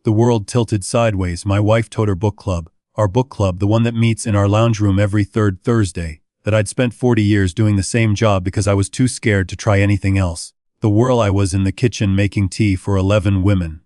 The world tilted sideways. My wife told her book club, our book club, the one that meets in our lounge room every third Thursday, that I'd spent 40 years doing the same job because I was too scared to try anything else. The whirl I was in the kitchen making tea for 11 women.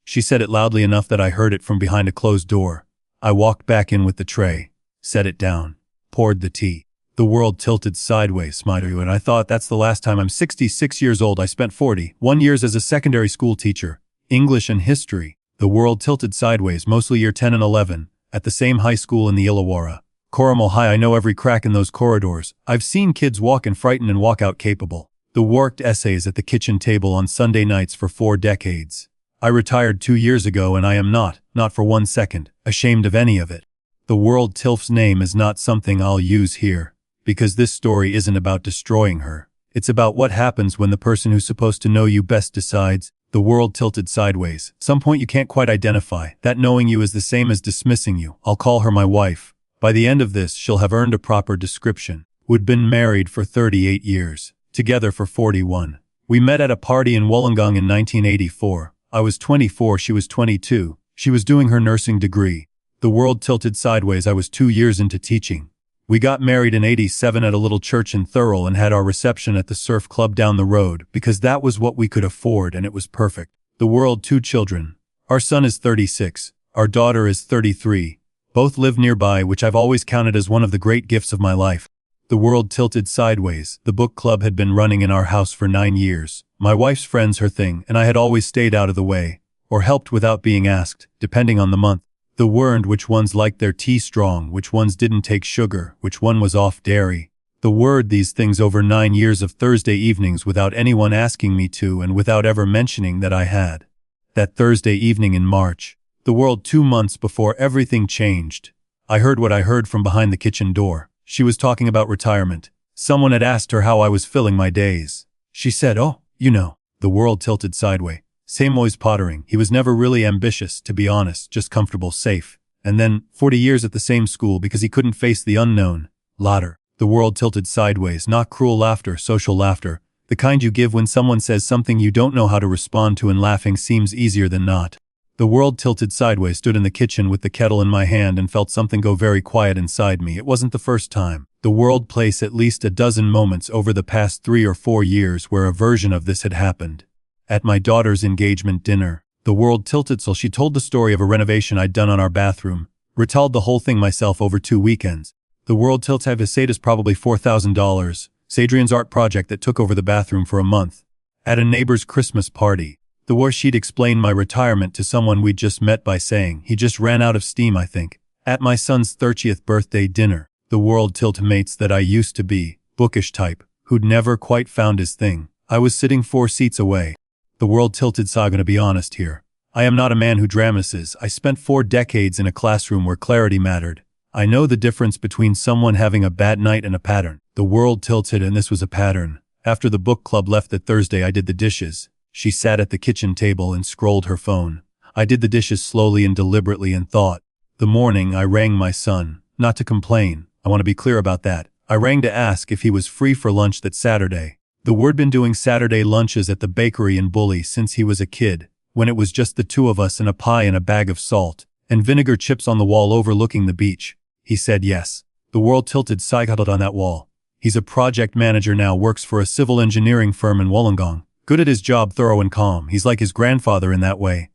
She said it loudly enough that I heard it from behind a closed door. I walked back in with the tray, set it down, poured the tea. The world tilted sideways, and I thought, that's the last time. I'm 66 years old. I spent 41 years as a secondary school teacher, English and history. The world tilted sideways, mostly year 10 and 11, at the same high school in the Illawarra. Corrimal High. I know every crack in those corridors. I've seen kids walk in frightened and walk out capable. The worked essays at the kitchen table on Sunday nights for 4 decades. I retired 2 years ago and I am not for 1 second, ashamed of any of it. The world tilt's name is not something I'll use here, because this story isn't about destroying her. It's about what happens when the person who's supposed to know you best decides. The world tilted sideways. Some point you can't quite identify. That knowing you is the same as dismissing you. I'll call her my wife. By the end of this, she'll have earned a proper description. We'd been married for 38 years. Together for 41. We met at a party in Wollongong in 1984. I was 24, she was 22. She was doing her nursing degree. The world tilted sideways. I was 2 years into teaching. We got married in 87 at a little church in Thurles and had our reception at the surf club down the road because that was what we could afford and it was perfect. The world, 2 children. Our son is 36. Our daughter is 33. Both live nearby, which I've always counted as one of the great gifts of my life. The world tilted sideways. The book club had been running in our house for 9 years. My wife's friends, her thing, and I had always stayed out of the way, or helped without being asked, depending on the month. The word which ones liked their tea strong, which ones didn't take sugar, which one was off dairy. The word these things over 9 years of Thursday evenings without anyone asking me to and without ever mentioning that I had. That Thursday evening in March, the world 2 months before everything changed, I heard what I heard from behind the kitchen door. She was talking about retirement. Someone had asked her how I was filling my days. She said, "Oh, you know." The world tilted sideways. Same always pottering. He was never really ambitious, to be honest, just comfortable, safe. And then, 40 years at the same school because he couldn't face the unknown. Laughter. The world tilted sideways. Not cruel laughter, social laughter. The kind you give when someone says something you don't know how to respond to, and laughing seems easier than not. The world tilted sideways. Stood in the kitchen with the kettle in my hand and felt something go very quiet inside me. It wasn't the first time. The world placed at least a dozen moments over the past 3 or 4 years where a version of this had happened. At my daughter's engagement dinner, the world tilted so she told the story of a renovation I'd done on our bathroom, retold the whole thing myself over 2 weekends. The world tilts have essayed is probably $4,000, Sadrian's art project that took over the bathroom for a month. At a neighbor's Christmas party, the war she'd explained my retirement to someone we'd just met by saying, he just ran out of steam, I think. At my son's 30th birthday dinner, the world tilt mates that I used to be, bookish type, who'd never quite found his thing. I was sitting 4 seats away. The world tilted, so I'm gonna be honest here. I am not a man who dramatizes. I spent 4 decades in a classroom where clarity mattered. I know the difference between someone having a bad night and a pattern. The world tilted and this was a pattern. After the book club left that Thursday, I did the dishes. She sat at the kitchen table and scrolled her phone. I did the dishes slowly and deliberately and thought. The morning I rang my son, not to complain. I want to be clear about that. I rang to ask if he was free for lunch that Saturday. The word been doing Saturday lunches at the bakery in Bully since he was a kid, when it was just the 2 of us and a pie and a bag of salt, and vinegar chips on the wall overlooking the beach. He said yes. The world tilted psychotic on that wall. He's a project manager now, works for a civil engineering firm in Wollongong. Good at his job, thorough and calm. He's like his grandfather in that way.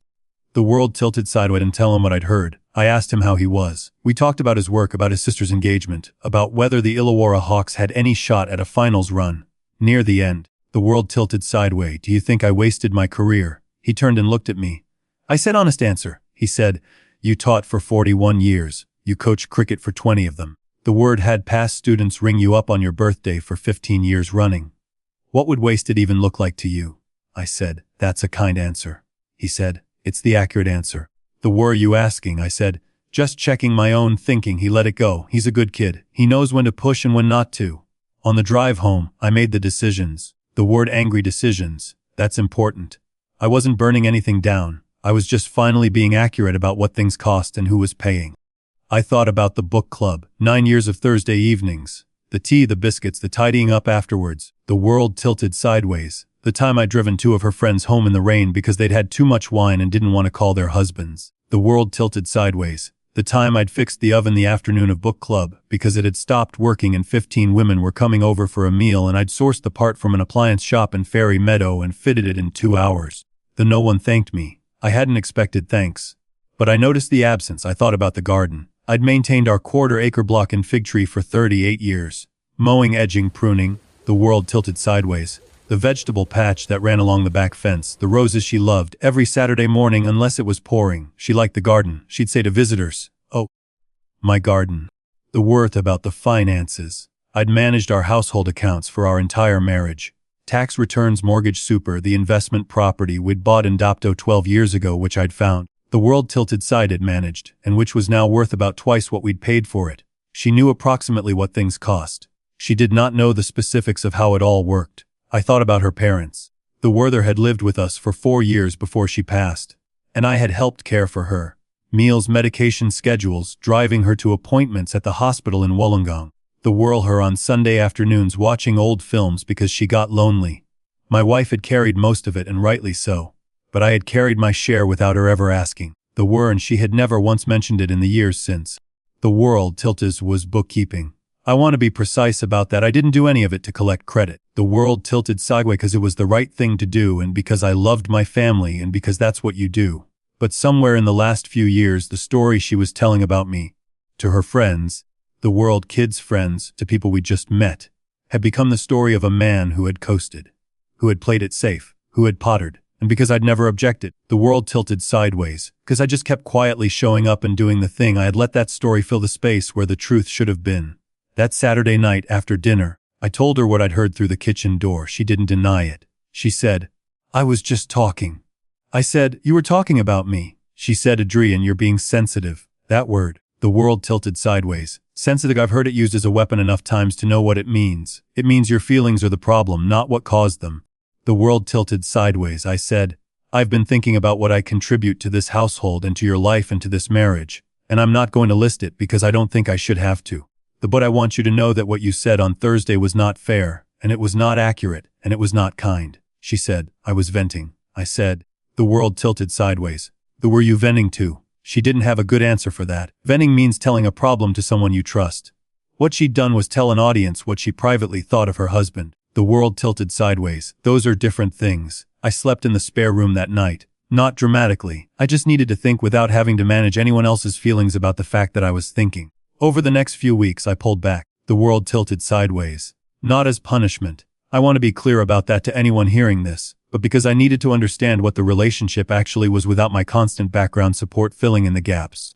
The world tilted sideways and tell him what I'd heard. I asked him how he was. We talked about his work, about his sister's engagement, about whether the Illawarra Hawks had any shot at a finals run. Near the end, the world tilted sideways. Do you think I wasted my career? He turned and looked at me. I said honest answer. He said, you taught for 41 years. You coached cricket for 20 of them. The word had past students ring you up on your birthday for 15 years running. What would wasted even look like to you? I said, that's a kind answer. He said, it's the accurate answer. The were you asking? I said, just checking my own thinking. He let it go. He's a good kid. He knows when to push and when not to. On the drive home, I made the decisions. The word angry decisions. That's important. I wasn't burning anything down. I was just finally being accurate about what things cost and who was paying. I thought about the book club, 9 years of Thursday evenings, the tea, the biscuits, the tidying up afterwards. The world tilted sideways. The time I'd driven two of her friends home in the rain because they'd had too much wine and didn't want to call their husbands. The world tilted sideways. The time I'd fixed the oven the afternoon of book club because it had stopped working and 15 women were coming over for a meal, and I'd sourced the part from an appliance shop in Fairy Meadow and fitted it in 2 hours. Though no one thanked me. I hadn't expected thanks. But I noticed the absence. I thought about the garden. I'd maintained our quarter-acre block in Fig Tree for 38 years. Mowing, edging, pruning. The world tilted sideways. The vegetable patch that ran along the back fence, the roses she loved. Every Saturday morning, unless it was pouring, she liked the garden. She'd say to visitors, "Oh, my garden." The worth about the finances. I'd managed our household accounts for our entire marriage. Tax returns, mortgage, super, the investment property we'd bought in Dopto 12 years ago, which I'd found. The world tilted side it managed, and which was now worth about twice what we'd paid for it. She knew approximately what things cost. She did not know the specifics of how it all worked. I thought about her parents. The Werther had lived with us for 4 years before she passed, and I had helped care for her. Meals, medication schedules, driving her to appointments at the hospital in Wollongong. The whirl her on Sunday afternoons watching old films because she got lonely. My wife had carried most of it, and rightly so. But I had carried my share without her ever asking. The whir, and she had never once mentioned it in the years since. The world tilted was bookkeeping. I want to be precise about that. I didn't do any of it to collect credit. The world tilted sideways because it was the right thing to do, and because I loved my family, and because that's what you do. But somewhere in the last few years, the story she was telling about me, to her friends, the world kids' friends, to people we just met, had become the story of a man who had coasted, who had played it safe, who had pottered. And because I'd never objected, the world tilted sideways, because I just kept quietly showing up and doing the thing. I had let that story fill the space where the truth should have been. That Saturday night after dinner, I told her what I'd heard through the kitchen door. She didn't deny it. She said, "I was just talking." I said, "You were talking about me." She said, "Adrian, you're being sensitive." That word, the world tilted sideways. Sensitive, I've heard it used as a weapon enough times to know what it means. It means your feelings are the problem, not what caused them. The world tilted sideways. I said, "I've been thinking about what I contribute to this household and to your life and to this marriage, and I'm not going to list it because I don't think I should have to. But I want you to know that what you said on Thursday was not fair, and it was not accurate, and it was not kind." She said, "I was venting." I said, the world tilted sideways. "Who were you venting to?" She didn't have a good answer for that. Venting means telling a problem to someone you trust. What she'd done was tell an audience what she privately thought of her husband. The world tilted sideways. Those are different things. I slept in the spare room that night. Not dramatically. I just needed to think without having to manage anyone else's feelings about the fact that I was thinking. Over the next few weeks, I pulled back. The world tilted sideways. Not as punishment. I want to be clear about that to anyone hearing this, but because I needed to understand what the relationship actually was without my constant background support filling in the gaps.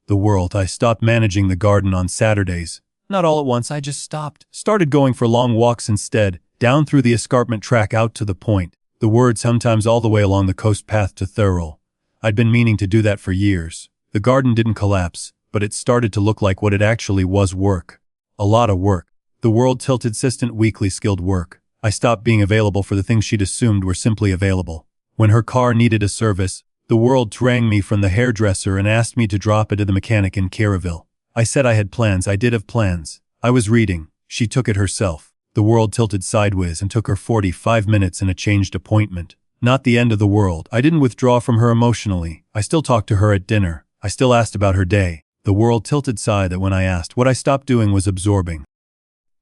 The world. I stopped managing the garden on Saturdays. Not all at once, I just stopped. Started going for long walks instead, down through the escarpment track out to the point. The word, sometimes all the way along the coast path to Thurl. I'd been meaning to do that for years. The garden didn't collapse, but it started to look like what it actually was: work. A lot of work. The world tilted consistent weekly skilled work. I stopped being available for the things she'd assumed were simply available. When her car needed a service, the world rang me from the hairdresser and asked me to drop it to the mechanic in Caraville. I said I had plans. I did have plans. I was reading. She took it herself. The world tilted sideways and took her 45 minutes and a changed appointment. Not the end of the world. I didn't withdraw from her emotionally. I still talked to her at dinner. I still asked about her day. The world tilted side that when I asked, what I stopped doing was absorbing.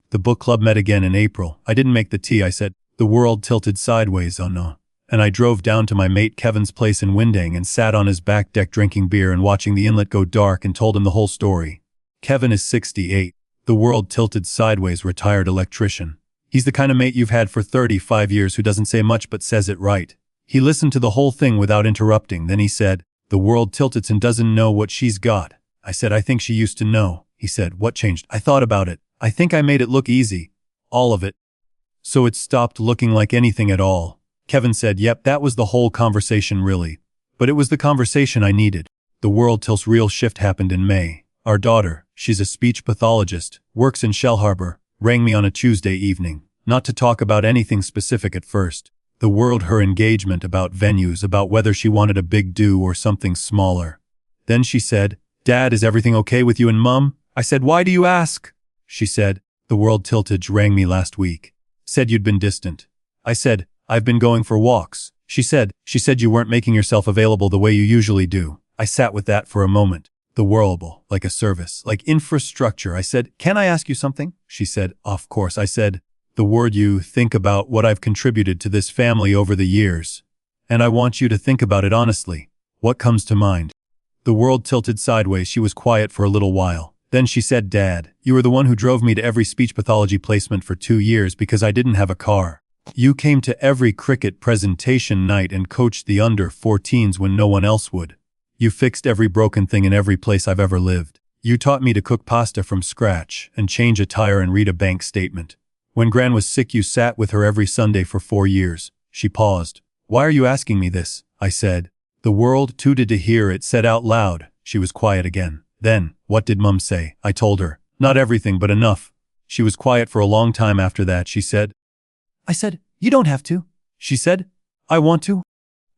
The book club met again in April. I didn't make the tea. I said, the world tilted sideways, oh no. And I drove down to my mate Kevin's place in Windang and sat on his back deck drinking beer and watching the inlet go dark and told him the whole story. Kevin is 68. The world tilted sideways retired electrician. He's the kind of mate you've had for 35 years who doesn't say much but says it right. He listened to the whole thing without interrupting. Then he said, the world tilted and doesn't know what she's got. I said, I think she used to know. He said, what changed? I thought about it. I think I made it look easy. All of it. So it stopped looking like anything at all. Kevin said, yep, that was the whole conversation really. But it was the conversation I needed. The world tilt's real shift happened in May. Our daughter, she's a speech pathologist, works in Shellharbour, rang me on a Tuesday evening, not to talk about anything specific at first. The world, her engagement, about venues, about whether she wanted a big do or something smaller. Then she said, Dad, is everything okay with you and Mum? I said, why do you ask? She said, the world tiltage rang me last week. Said you'd been distant. I said, I've been going for walks. She said you weren't making yourself available the way you usually do. I sat with that for a moment. The world, like a service, like infrastructure. I said, can I ask you something? She said, of course. I said, the word you think about what I've contributed to this family over the years. And I want you to think about it honestly. What comes to mind? The world tilted sideways. She was quiet for a little while. Then she said, Dad, you were the one who drove me to every speech pathology placement for 2 years because I didn't have a car. You came to every cricket presentation night and coached the under-14s when no one else would. You fixed every broken thing in every place I've ever lived. You taught me to cook pasta from scratch and change a tire and read a bank statement. When Gran was sick, you sat with her every Sunday for 4 years. She paused. Why are you asking me this? I said. The world tooted to hear it said out loud. She was quiet again. Then, what did Mum say? I told her. Not everything, but enough. She was quiet for a long time after that. She said, I said, you don't have to. She said, I want to.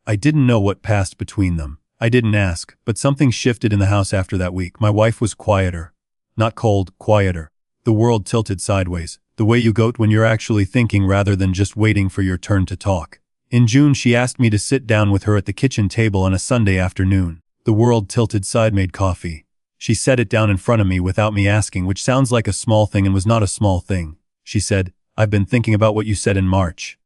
I didn't know what passed between them. I didn't ask, but something shifted in the house after that week. My wife was quieter. Not cold, quieter. The world tilted sideways. The way you goat when you're actually thinking rather than just waiting for your turn to talk. In June, she asked me to sit down with her at the kitchen table on a Sunday afternoon. The world tilted side made coffee. She set it down in front of me without me asking, which sounds like a small thing and was not a small thing. She said, I've been thinking about what you said in March.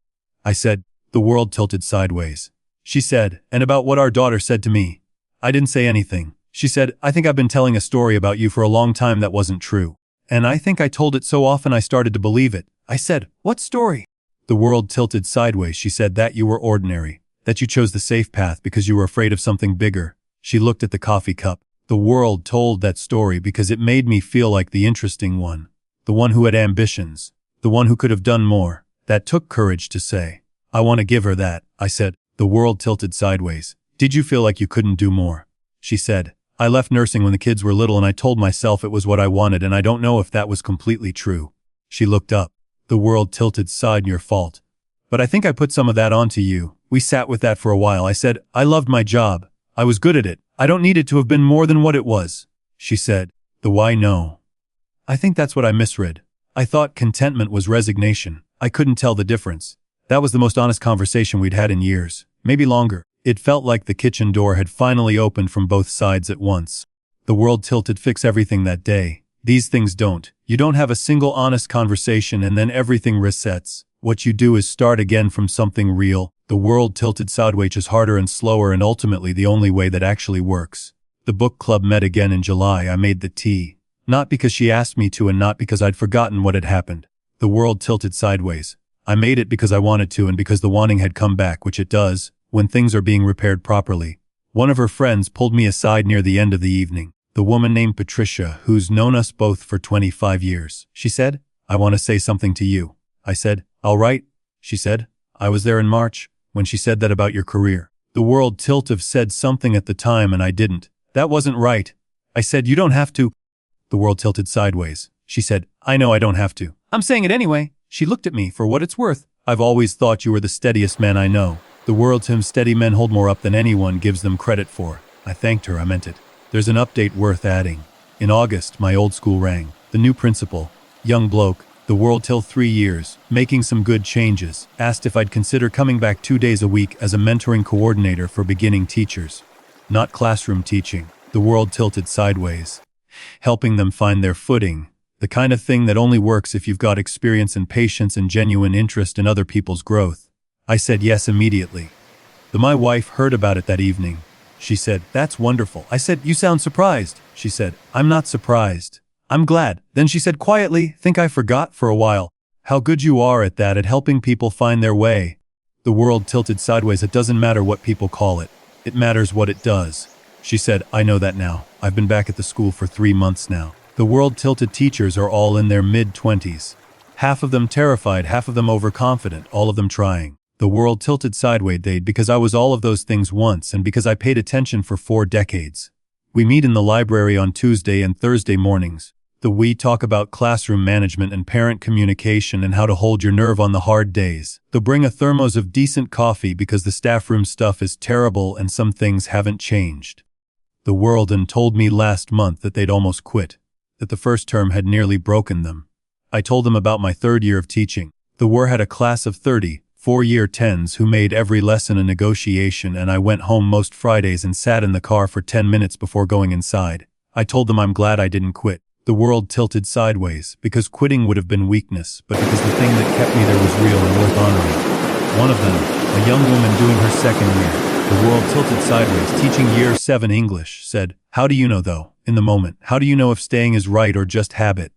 I said, the world tilted sideways. She said, and about what our daughter said to me. I didn't say anything. She said, I think I've been telling a story about you for a long time that wasn't true. And I think I told it so often I started to believe it. I said, what story? The world tilted sideways. She said that you were ordinary, that you chose the safe path because you were afraid of something bigger. She looked at the coffee cup. The world told that story because it made me feel like the interesting one, the one who had ambitions, the one who could have done more. That took courage to say. I want to give her that. I said. The world tilted sideways. Did you feel like you couldn't do more? She said, I left nursing when the kids were little and I told myself it was what I wanted and I don't know if that was completely true. She looked up. The world tilted side. Your fault. But I think I put some of that onto you. We sat with that for a while. I said, I loved my job. I was good at it. I don't need it to have been more than what it was. She said, the why no. I think that's what I misread. I thought contentment was resignation. I couldn't tell the difference. That was the most honest conversation we'd had in years, maybe longer. It felt like the kitchen door had finally opened from both sides at once. The world tilted fix everything that day. These things don't. You don't have a single honest conversation and then everything resets. What you do is start again from something real. The world tilted sideways is harder and slower and ultimately the only way that actually works. The book club met again in July. I made the tea. Not because she asked me to and not because I'd forgotten what had happened. The world tilted sideways. I made it because I wanted to and because the wanting had come back, which it does, when things are being repaired properly. One of her friends pulled me aside near the end of the evening. The woman named Patricia, who's known us both for 25 years. She said, I want to say something to you. I said, all right. She said, I was there in March, when she said that about your career. The world tilted said something at the time and I didn't. That wasn't right. I said, you don't have to. The world tilted sideways. She said, I know I don't have to. I'm saying it anyway. She looked at me. For what it's worth, I've always thought you were the steadiest man I know. The world's steady men hold more up than anyone gives them credit for. I thanked her. I meant it. There's an update worth adding. In August, my old school rang. The new principal, young bloke, the world till 3 years, making some good changes, asked if I'd consider coming back 2 days a week as a mentoring coordinator for beginning teachers. Not classroom teaching. The world tilted sideways. Helping them find their footing. The kind of thing that only works if you've got experience and patience and genuine interest in other people's growth. I said yes immediately. My wife heard about it that evening. She said, that's wonderful. I said, you sound surprised. She said, I'm not surprised. I'm glad. Then she said quietly, think I forgot for a while how good you are at that, at helping people find their way. The world tilted sideways. It doesn't matter what people call it. It matters what it does. She said, I know that now. I've been back at the school for 3 months now. The world tilted teachers are all in their mid-20s. Half of them terrified, half of them overconfident, all of them trying. The world tilted sideways because I was all of those things once and because I paid attention for 4 decades. We meet in the library on Tuesday and Thursday mornings. We talk about classroom management and parent communication and how to hold your nerve on the hard days. They'll bring a thermos of decent coffee because the staff room stuff is terrible and some things haven't changed. The world told me last month that they'd almost quit, that the first term had nearly broken them. I told them about my 3rd year of teaching. The war had a class of 30, 4-year 10s who made every lesson a negotiation, and I went home most Fridays and sat in the car for 10 minutes before going inside. I told them I'm glad I didn't quit. The world tilted sideways, because quitting would have been weakness, but because the thing that kept me there was real and worth honoring. One of them, a young woman doing her second year, the world tilted sideways, teaching year 7 English, said, "How do you know though, in the moment, how do you know if staying is right or just habit?"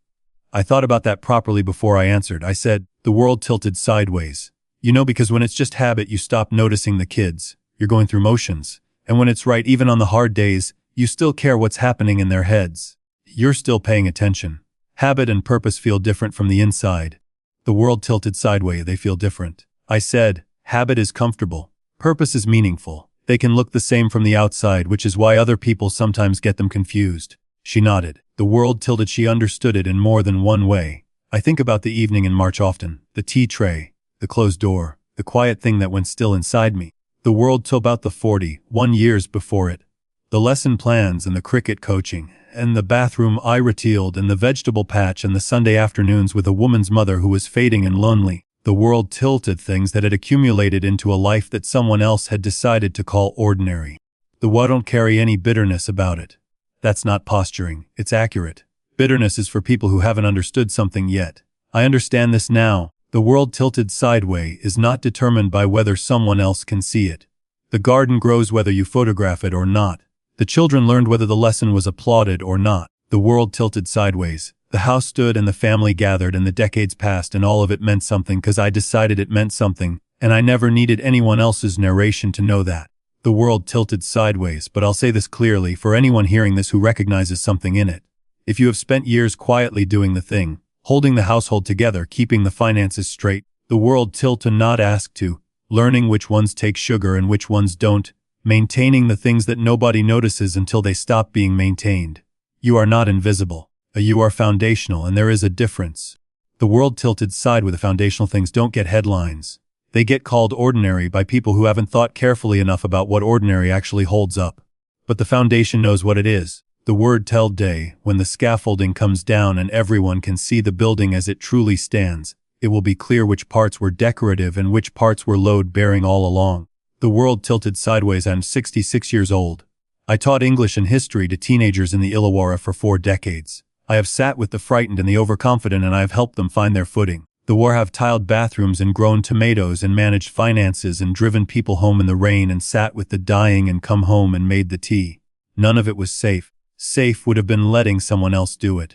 I thought about that properly before I answered. I said, the world tilted sideways. You know, because when it's just habit, you stop noticing the kids. You're going through motions. And when it's right, even on the hard days, you still care what's happening in their heads. You're still paying attention. Habit and purpose feel different from the inside. The world tilted sideways, they feel different. I said, habit is comfortable. Purpose is meaningful. They can look the same from the outside, which is why other people sometimes get them confused. She nodded. The world tilted. She understood it in more than one way. I think about the evening in March often. The tea tray, the closed door, the quiet thing that went still inside me. The world tilted about the 41 years before it. The lesson plans and the cricket coaching, and the bathroom I retailed, and the vegetable patch, and the Sunday afternoons with a woman's mother who was fading and lonely. The world tilted things that had accumulated into a life that someone else had decided to call ordinary. The "why" don't carry any bitterness about it. That's not posturing, it's accurate. Bitterness is for people who haven't understood something yet. I understand this now. The world tilted sideways is not determined by whether someone else can see it. The garden grows whether you photograph it or not. The children learned whether the lesson was applauded or not. The world tilted sideways. The house stood and the family gathered and the decades passed and all of it meant something because I decided it meant something, and I never needed anyone else's narration to know that. The world tilted sideways, but I'll say this clearly for anyone hearing this who recognizes something in it. If you have spent years quietly doing the thing, holding the household together, keeping the finances straight, the world tilt to not ask to, learning which ones take sugar and which ones don't, maintaining the things that nobody notices until they stop being maintained. You are not invisible. You are foundational, and there is a difference. The world tilted side with the foundational things don't get headlines. They get called ordinary by people who haven't thought carefully enough about what ordinary actually holds up. But the foundation knows what it is. The word tell day, when the scaffolding comes down and everyone can see the building as it truly stands, it will be clear which parts were decorative and which parts were load-bearing all along. The world tilted sideways. I'm 66 years old. I taught English and history to teenagers in the Illawarra for 4 decades. I have sat with the frightened and the overconfident, and I have helped them find their footing. The war have tiled bathrooms and grown tomatoes and managed finances and driven people home in the rain and sat with the dying and come home and made the tea. None of it was safe. Safe would have been letting someone else do it.